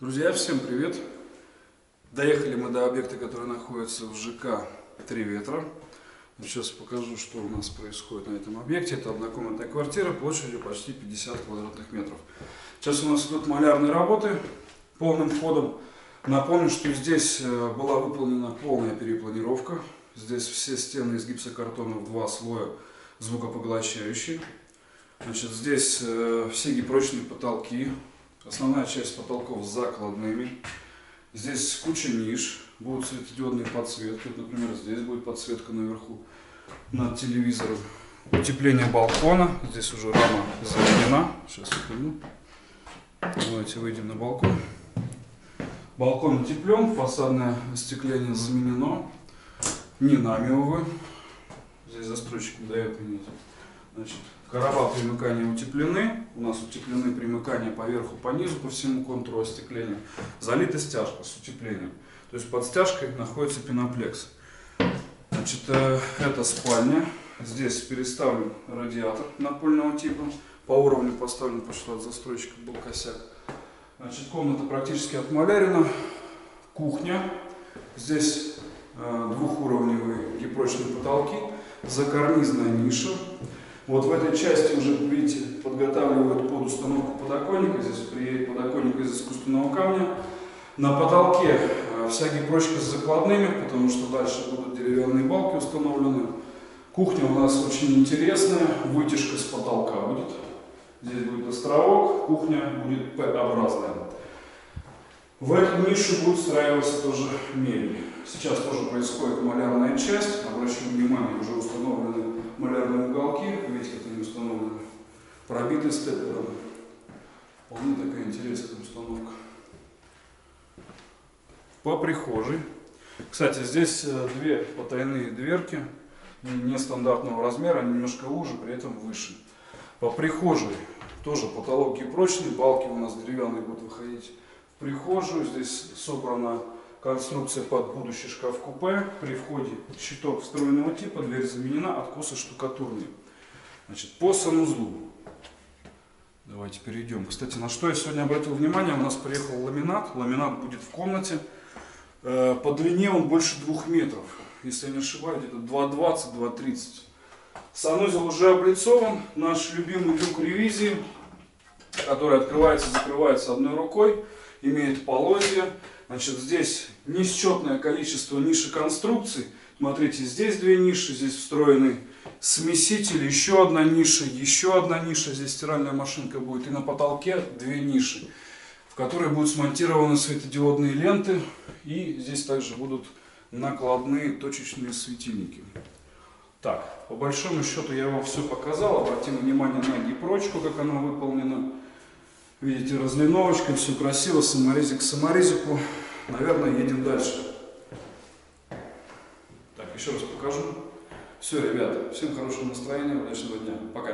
Друзья, всем привет! Доехали мы до объекта, который находится в ЖК «Три ветра». Сейчас покажу, что у нас происходит на этом объекте. Это однокомнатная квартира площадью почти 50 квадратных метров. Сейчас у нас идут малярные работы полным ходом. Напомню, что здесь была выполнена полная перепланировка. Здесь все стены из гипсокартона в 2 слоя звукопоглощающие. Значит, здесь все гипрочные потолки. Основная часть потолков с закладными. Здесь куча ниш. Будут светодиодные подсветки. Например, здесь будет подсветка наверху над телевизором. Утепление балкона. Здесь уже рама заменена. Сейчас покажу. Давайте выйдем на балкон. Балкон утеплен. Фасадное остекление заменено. Не нами, увы. Здесь застройщик не дает менять. Значит, короба примыкания утеплены. У нас утеплены примыкания по верху, по низу, по всему контуру остекления. Залита стяжка с утеплением. То есть под стяжкой находится пеноплекс. Значит, это спальня. Здесь переставлен радиатор напольного типа. По уровню поставлен, потому что от застройщика был косяк. Значит, комната практически отмалярена. Кухня. Здесь двухуровневые гипрочные потолки. Закарнизная ниша. Вот в этой части уже, видите, подготавливают под установку подоконника. Здесь приедет подоконник из искусственного камня. На потолке вся гипрочка с закладными, потому что дальше будут деревянные балки установлены. Кухня у нас очень интересная. Вытяжка с потолка будет. Здесь будет островок. Кухня будет П-образная. В эту нишу будет встраиваться тоже мебель. Сейчас тоже происходит малярная часть. Обращу внимание, уже установлены малярные уголки. Видите, как они установлены. Пробиты степлером. Вполне такая интересная установка. По прихожей. Кстати, здесь две потайные дверки нестандартного размера, они немножко уже, при этом выше. По прихожей тоже потолок гипрочный, балки у нас деревянные будут выходить в прихожую. Здесь собрана конструкция под будущий шкаф-купе. При входе щиток встроенного типа, дверь заменена, откосы штукатурные. Значит, по санузлу. Давайте перейдем. Кстати, на что я сегодня обратил внимание, у нас приехал ламинат. Ламинат будет в комнате. По длине он больше 2 метров. Если я не ошибаюсь, где-то 2,20-2,30. Санузел уже облицован. Наш любимый люк ревизии, который открывается и закрывается одной рукой. Имеет полозья. Значит, здесь несчетное количество ниш и конструкций. Смотрите, здесь 2 ниши, здесь встроенный смеситель, еще одна ниша, здесь стиральная машинка будет. И на потолке 2 ниши, в которые будут смонтированы светодиодные ленты. И здесь также будут накладные точечные светильники. Так, по большому счету я вам все показал. Обратим внимание на гипрочку, как она выполнена. Видите, разлиновочка, все красиво, саморезик к саморезику. Наверное, едем дальше. Так, еще раз покажу. Все, ребята, всем хорошего настроения, удачного дня. Пока.